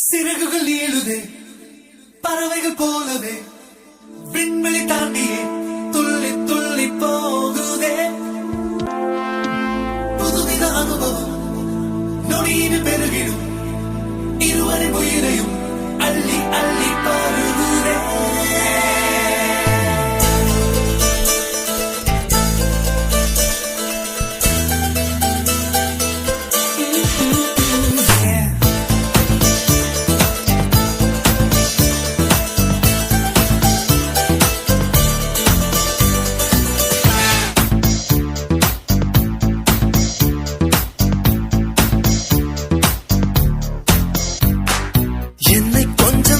சிறகுகள் நீளுதே பறவைகள் போலவே விண்வெளி தாண்டியே துள்ளி துள்ளி போகுதே புதுவித அனுபவம் நொடியின் பெருகிடும் இருவரின் உயிரையும் அள்ளி அள்ளி பருகுதே என்னை கொஞ்சம்